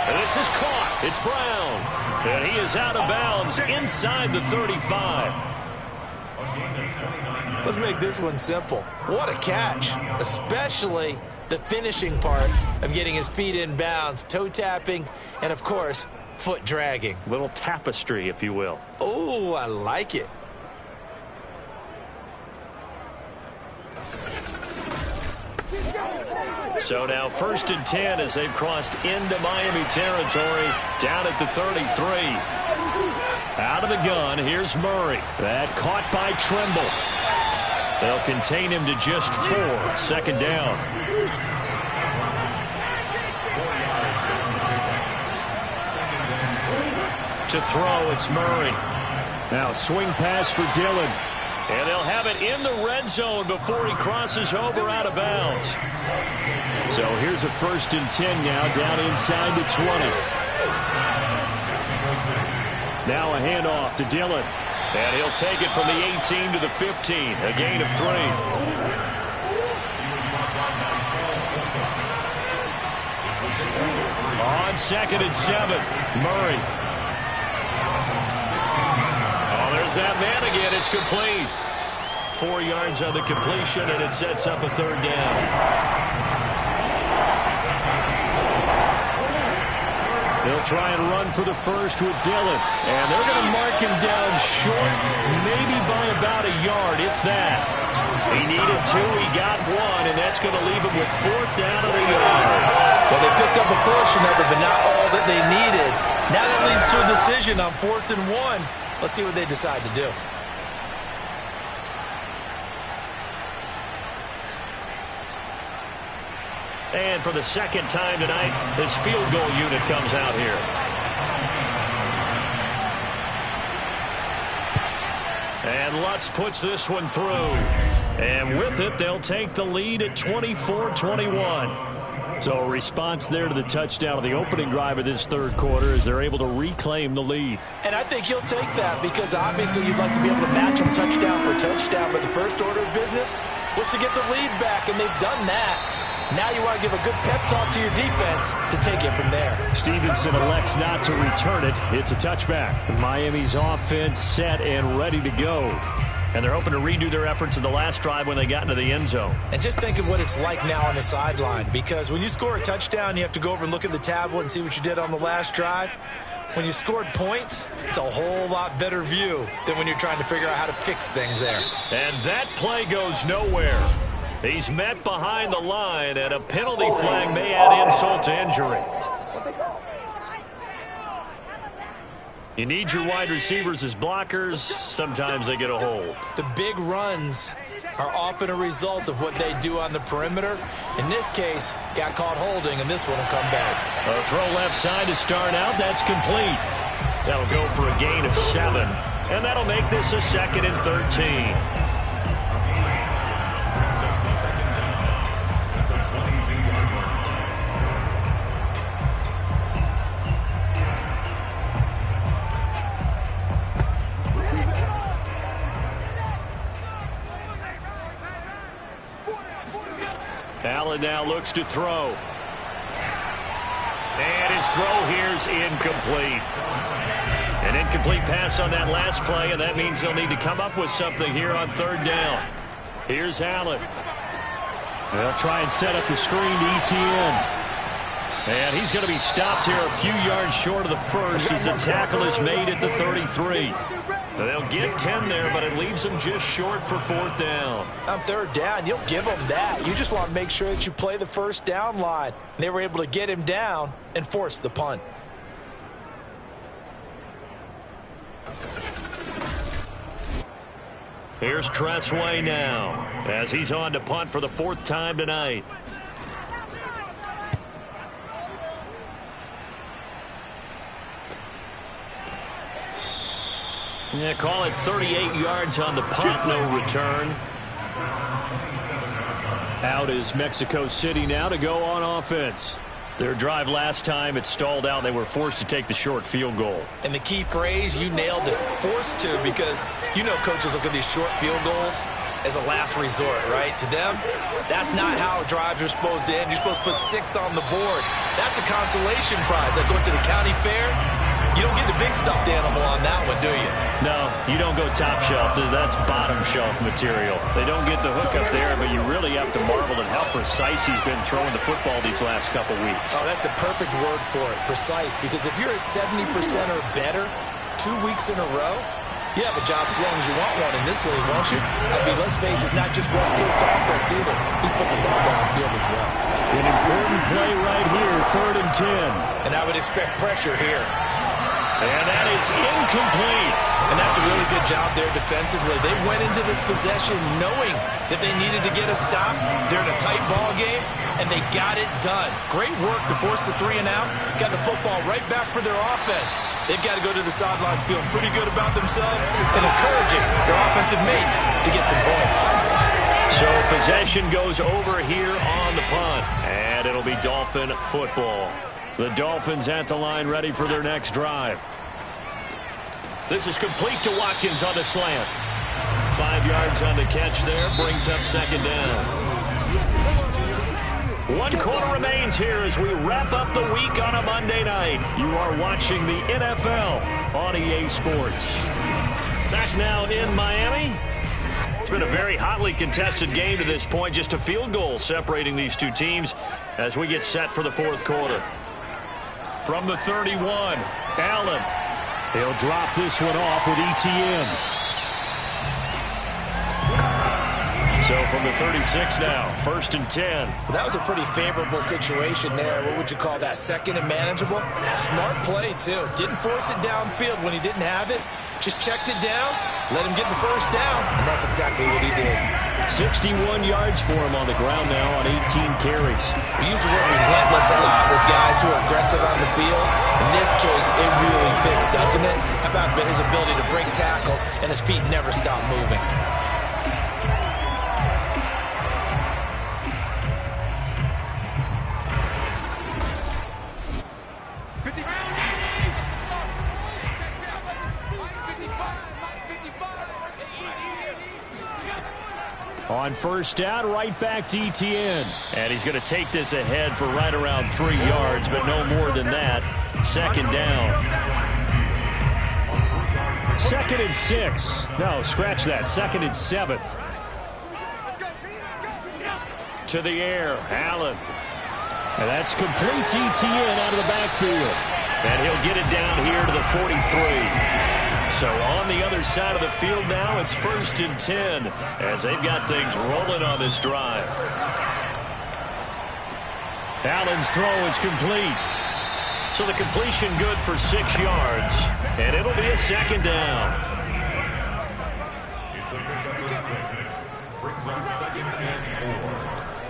And this is caught. It's Brown. And he is out of bounds inside the 35. Let's make this one simple. What a catch, especially the finishing part of getting his feet in bounds, toe tapping, and of course, foot dragging. Little tapestry, if you will. Oh, I like it. So now 1st and 10 as they've crossed into Miami territory down at the 33. Out of the gun, here's Murray. That caught by Trimble. They'll contain him to just 4. 2nd down. To throw, it's Murray. Now swing pass for Dillon. And they'll have it in the red zone before he crosses over out of bounds. So here's a 1st and 10 now down inside the 20. Now a handoff to Dillon. And he'll take it from the 18 to the 15. A gain of 3. On 2nd and 7, Murray. There's that man again. It's complete. 4 yards on the completion, and it sets up a 3rd down. They'll try and run for the first with Dillon. And they're going to mark him down short, maybe by about a yard, if that. He needed 2, he got 1, and that's going to leave him with 4th down at the yard. Well, they picked up a portion of it, but not all that they needed. Now that leads to a decision on 4th and 1. Let's see what they decide to do. And for the second time tonight, this field goal unit comes out here. And Lutz puts this one through. And with it, they'll take the lead at 24-21. So a response there to the touchdown of the opening drive of this third quarter as they're able to reclaim the lead. And I think you'll take that because obviously you'd like to be able to match them touchdown for touchdown. But the first order of business was to get the lead back, and they've done that. Now you want to give a good pep talk to your defense to take it from there. Stevenson elects not to return it. It's a touchback. Miami's offense set and ready to go. And they're hoping to redo their efforts in the last drive when they got into the end zone. And just think of what it's like now on the sideline, because when you score a touchdown, you have to go over and look at the tablet and see what you did on the last drive. When you scored points, it's a whole lot better view than when you're trying to figure out how to fix things there. And that play goes nowhere. He's met behind the line, and a penalty flag may add insult to injury. You need your wide receivers as blockers. Sometimes they get a hold. The big runs are often a result of what they do on the perimeter. In this case, got caught holding, and this one will come back. A throw left side to start out. That's complete. That'll go for a gain of 7. And that'll make this a 2nd and 13. Allen now looks to throw. And his throw here's incomplete. An incomplete pass on that last play, and that means they'll need to come up with something here on 3rd down. Here's Allen. They'll try and set up the screen to ETN. And he's going to be stopped here a few yards short of the first as the tackle is made at the 33. They'll get 10 there, but it leaves them just short for 4th down. On 3rd down, you'll give them that. You just want to make sure that you play the first down line. They were able to get him down and force the punt. Here's Tressway now as he's on to punt for the 4th time tonight. Yeah, call it 38 yards on the punt, no return. Out is Mexico City now to go on offense. Their drive last time, it stalled out. They were forced to take the short field goal. And the key phrase, you nailed it, forced to, because you know coaches look at these short field goals as a last resort, right? To them, that's not how drives are supposed to end. You're supposed to put 6 on the board. That's a consolation prize. Like going to the county fair, you don't get the big stuffed animal on that one, do you? No, you don't go top shelf. That's bottom shelf material. They don't get the hook up there, but you really have to marvel at how precise he's been throwing the football these last couple weeks. Oh, that's the perfect word for it, precise. Because if you're at 70% or better 2 weeks in a row, you have a job as long as you want one in this league, won't you? I mean, let's face it, it's not just West Coast offense either. He's putting the ball downfield as well. An important play right here, 3rd and 10. And I would expect pressure here. And that is incomplete. And that's a really good job there defensively. They went into this possession knowing that they needed to get a stop. They're in a tight ball game, and they got it done. Great work to force the 3 and out. Got the football right back for their offense. They've got to go to the sidelines feeling pretty good about themselves and encouraging their offensive mates to get some points. So possession goes over here on the punt, and it'll be Dolphin football. The Dolphins at the line ready for their next drive. This is complete to Watkins on the slant. 5 yards on the catch there, brings up 2nd down. 1 quarter remains here as we wrap up the week on a Monday night. You are watching the NFL on EA Sports. Back now in Miami. It's been a very hotly contested game to this point. Just a field goal separating these two teams as we get set for the 4th quarter. From the 31, Allen. He'll drop this one off with ETN. So from the 36 now, 1st and 10. Well, that was a pretty favorable situation there. What would you call that? Second and manageable? Smart play, too. Didn't force it downfield when he didn't have it. Just checked it down, let him get the first down, and that's exactly what he did. 61 yards for him on the ground now on 18 carries. We use the word relentless a lot with guys who are aggressive on the field. In this case, it really fits, doesn't it? How about his ability to break tackles and his feet never stop moving? On first down, right back to ETN. And he's going to take this ahead for right around 3 yards, but no more than that. Second down. 2nd and 6. No, scratch that. 2nd and 7. To the air, Allen. And that's complete to ETN out of the backfield. And he'll get it down here to the 43. So on the other side of the field now, it's 1st and 10 as they've got things rolling on this drive. Allen's throw is complete. So the completion good for 6 yards, and it'll be a 2nd down.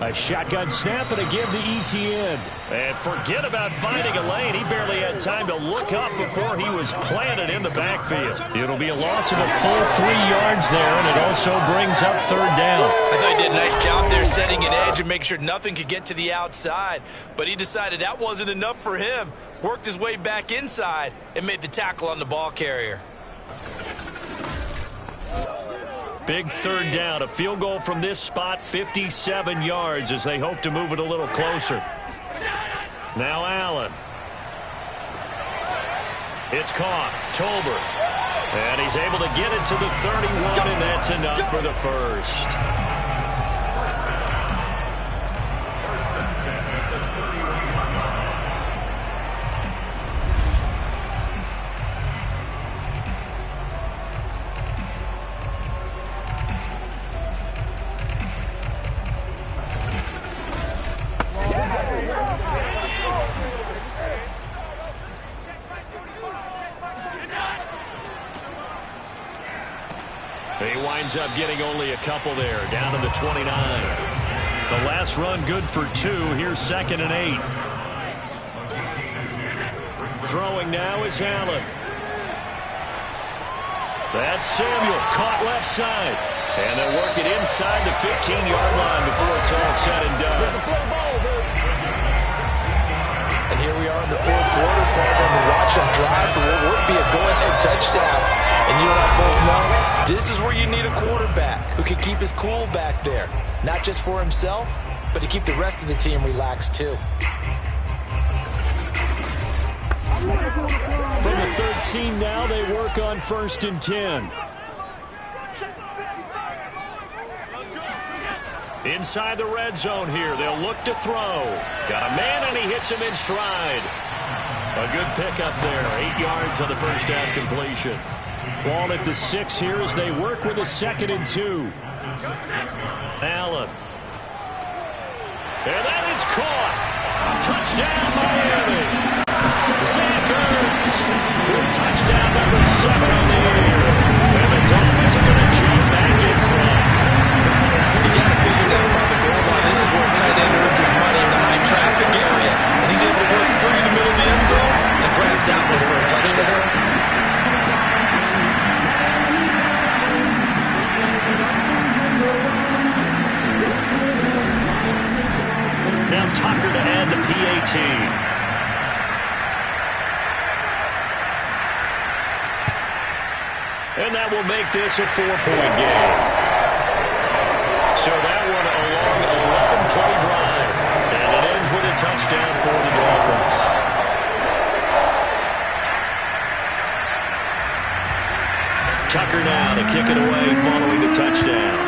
A shotgun snap and again to ETN. And forget about finding a lane. He barely had time to look up before he was planted in the backfield. It'll be a loss of a full 3 yards there, and it also brings up 3rd down. I thought he did a nice job there setting an edge and make sure nothing could get to the outside. But he decided that wasn't enough for him. Worked his way back inside and made the tackle on the ball carrier. Big 3rd down, a field goal from this spot, 57 yards as they hope to move it a little closer. Now Allen. It's caught. Tolbert. And he's able to get it to the 31, and that's enough for the first. He winds up getting only a couple there, down to the 29. The last run good for 2. Here's 2nd and 8. Throwing now is Allen. That's Samuel, caught left side. And they'll work it inside the 15-yard line before it's all said and done. And here we are in the 4th quarter, partner, and watch them drive for what would be a go-ahead touchdown. And you and I both know this is where you need a quarterback who can keep his cool back there. Not just for himself, but to keep the rest of the team relaxed too. From the 13 now, they work on 1st and 10. Inside the red zone here, they'll look to throw. Got a man, and he hits him in stride. A good pickup there, 8 yards on the first down completion. Ball at the 6 here as they work with a 2nd and 2. Allen. And that is caught. Touchdown, Miami. Zach Ertz with touchdown number 7 on the year. And the Dolphins are going to jump back in front. You got to figure down by the goal line. This is where tight end earns his money in the high traffic area. And he's able to work free in the middle of the end zone and grabs that one for a touchdown. Now Tucker to add the PAT. And that will make this a 4-point game. So that one a long 11-play drive. And it ends with a touchdown for the Dolphins. Tucker now to kick it away following the touchdown.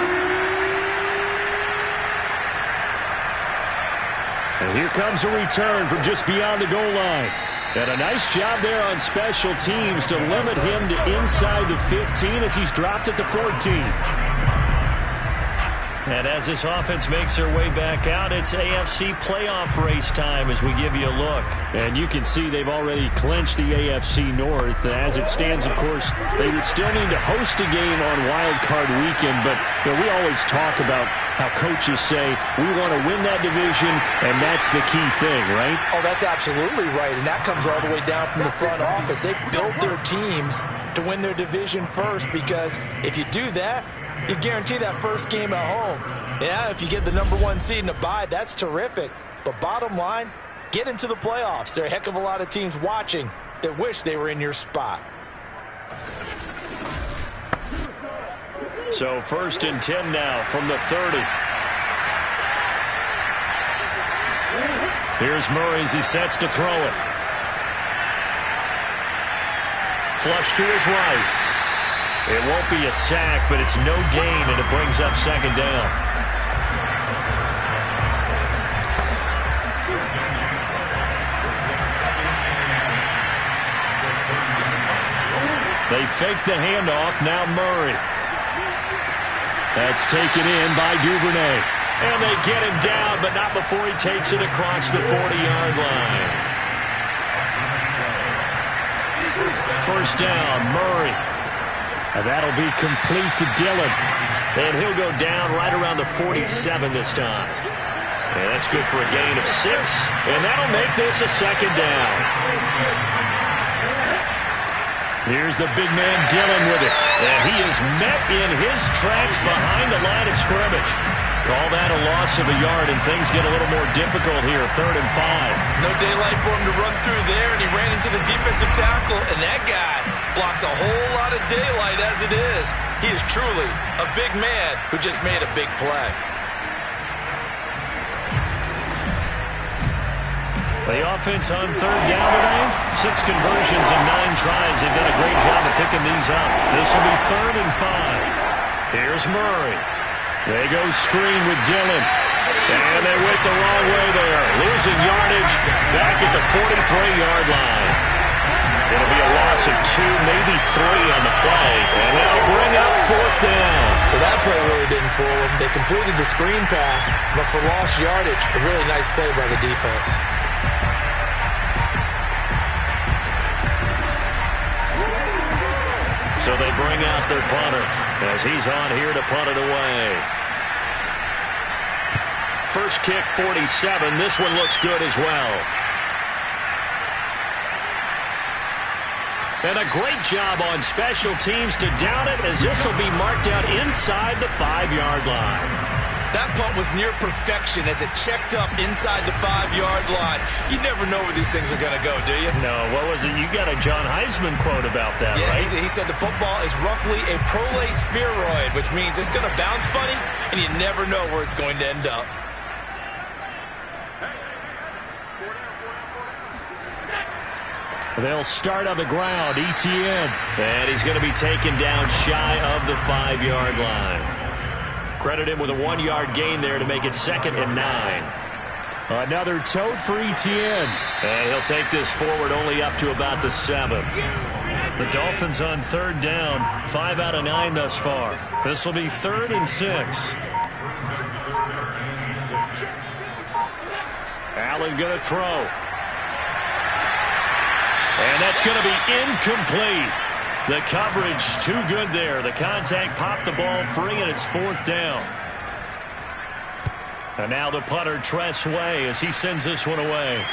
And here comes a return from just beyond the goal line. And a nice job there on special teams to limit him to inside the 15 as he's dropped at the 14. And as this offense makes their way back out, it's AFC playoff race time as we give you a look. And you can see they've already clinched the AFC North. As it stands, of course, they would still need to host a game on Wild Card Weekend. But we always talk about how coaches say, we want to win that division, and that's the key thing, right? Oh, that's absolutely right. And that comes all the way down from the front office. They built their teams to win their division first, because if you do that, you guarantee that first game at home. Yeah, if you get the #1 seed in a bye, that's terrific. But bottom line, get into the playoffs. There are a heck of a lot of teams watching that wish they were in your spot. So 1st and 10 now from the 30. Here's Murray as he sets to throw it. Flush to his right. It won't be a sack, but it's no gain, and it brings up 2nd down. They fake the handoff. Now Murray. That's taken in by Duvernay. And they get him down, but not before he takes it across the 40-yard line. 1st down, Murray. And that'll be complete to Dillon. And he'll go down right around the 47 this time. And that's good for a gain of 6. And that'll make this a 2nd down. Here's the big man Dillon with it. And he is met in his tracks behind the line of scrimmage. Call that a loss of a yard, and things get a little more difficult here. 3rd and 5. No daylight for him to run through there, and he ran into the defensive tackle, and that guy blocks a whole lot of daylight as it is. He is truly a big man who just made a big play. The offense on 3rd down today, 6 conversions and 9 tries. They've done a great job of picking these up. This will be 3rd and 5. Here's Murray. They go screen with Dillon. And they went the wrong way there. Losing yardage back at the 43-yard line. It'll be a loss of 2, maybe 3 on the play. And that'll bring up 4th down. Well, that play really didn't fool them. They completed the screen pass, but for lost yardage, a really nice play by the defense. So they bring out their punter as he's on here to punt it away. First kick, 47. This one looks good as well. And a great job on special teams to down it, as this will be marked out inside the 5-yard line. That punt was near perfection as it checked up inside the 5-yard line. You never know where these things are going to go, do you? No, what was it? You got a John Heisman quote about that, yeah, right? He said the football is roughly a prolate spheroid, which means it's going to bounce funny, and you never know where it's going to end up. They'll start on the ground, ETN. And he's going to be taken down shy of the 5-yard line. Credit him with a 1-yard gain there to make it 2nd and 9. Another tote for ETN. And he'll take this forward only up to about the 7. The Dolphins on 3rd down, 5 out of 9 thus far. This will be 3rd and 6. Allen going to throw. And that's going to be incomplete. The coverage too good there. The contact popped the ball free, and it's 4th down. And now the punter, Tress Way, as he sends this one away.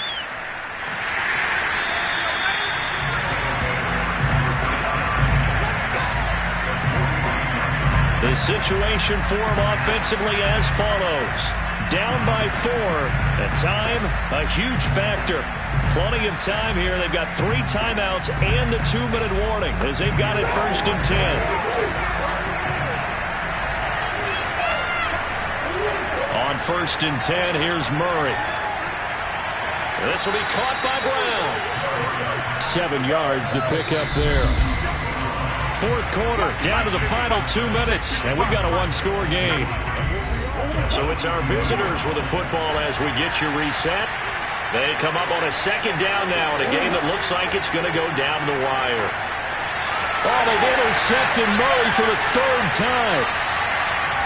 The situation for him offensively as follows. Down by 4, and time, a huge factor. Plenty of time here. They've got 3 timeouts and the 2-minute warning as they've got it 1st and 10. On 1st and 10, here's Murray. This will be caught by Brown. 7 yards to pick up there. 4th quarter, down to the final 2 minutes, and we've got a 1-score game. So it's our visitors with the football as we get you reset. They come up on a 2nd down now in a game that looks like it's going to go down the wire. Oh, they've intercepted Murray for the 3rd time.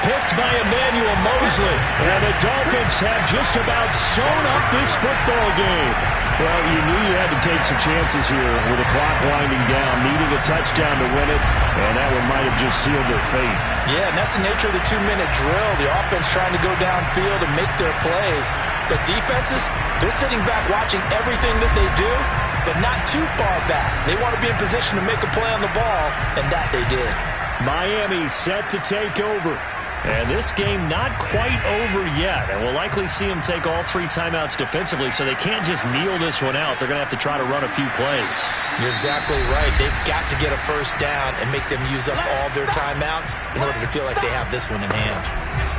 Picked by Emmanuel Mosley. And the Dolphins have just about sewn up this football game. Well, you knew you had to take some chances here with the clock winding down, needing a touchdown to win it, and that one might have just sealed their fate. Yeah, and that's the nature of the 2-minute drill. The offense trying to go downfield and make their plays. But defenses, they're sitting back watching everything that they do, but not too far back. They want to be in position to make a play on the ball, and that they did. Miami set to take over. And this game not quite over yet. And we'll likely see them take all 3 timeouts defensively, so they can't just kneel this one out. They're going to have to try to run a few plays. You're exactly right. They've got to get a first down and make them use up all their timeouts in order to feel like they have this one in hand.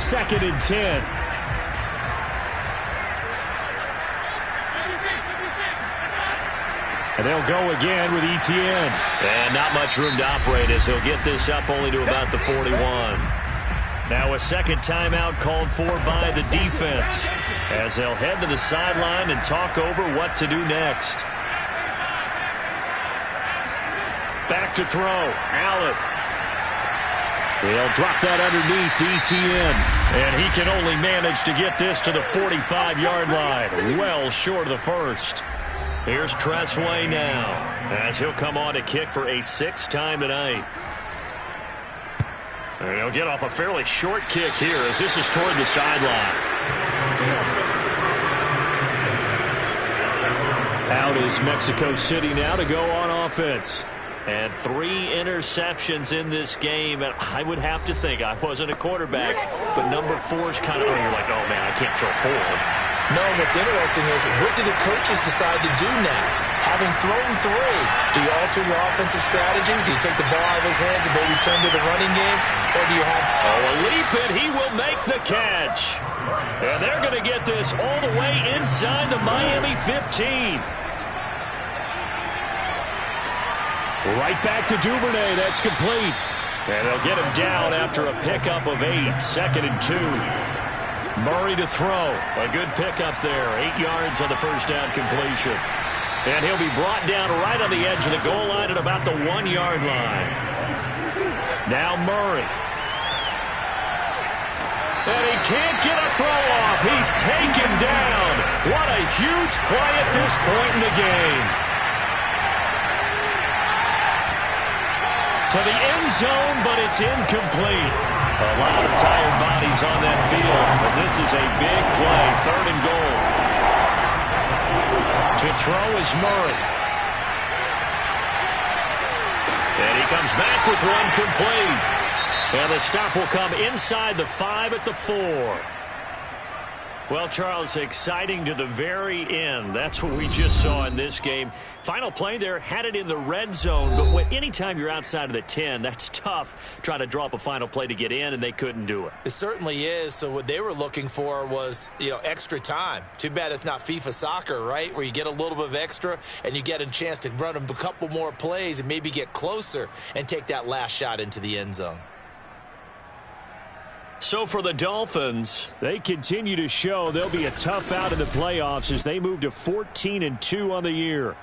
2nd and 10. And they'll go again with Etienne. And not much room to operate as he'll get this up only to about the 41. Now a second timeout called for by the defense as they'll head to the sideline and talk over what to do next. Back to throw. Allen. They'll drop that underneath to Etienne. And he can only manage to get this to the 45-yard line. Well short of the first. Here's Tressway now as he'll come on to kick for a 6th time tonight. And he'll get off a fairly short kick here as this is toward the sideline. Out is Mexico City now to go on offense. And 3 interceptions in this game. And I would have to think, I wasn't a quarterback, but number 4 is kind of, you're like, oh, man, I can't throw 4. No, what's interesting is what do the coaches decide to do now? Having thrown 3, do you alter your offensive strategy? Do you take the ball out of his hands and maybe turn to the running game? Or do you have... a leap, and he will make the catch. And they're going to get this all the way inside the Miami 15. Right back to Duvernay. That's complete. And they'll get him down after a pickup of 8. 2nd and 2. Murray to throw. A good pickup there. 8 yards on the first down completion. And he'll be brought down right on the edge of the goal line at about the 1-yard line. Now Murray. And he can't get a throw off. He's taken down. What a huge play at this point in the game. To the end zone, but it's incomplete. A lot of tired bodies on that field, but this is a big play. 3rd and goal. To throw is Murray. And he comes back with one complete. And the stop will come inside the 5 at the 4. Well, Charles, exciting to the very end. That's what we just saw in this game. Final play there, had it in the red zone, but anytime you're outside of the 10, that's tough trying to draw up a final play to get in, and they couldn't do it. It certainly is. So what they were looking for was, extra time. Too bad it's not FIFA soccer, right, where you get a little bit of extra and you get a chance to run a couple more plays and maybe get closer and take that last shot into the end zone. So for the Dolphins, they continue to show they'll be a tough out in the playoffs as they move to 14-2 on the year.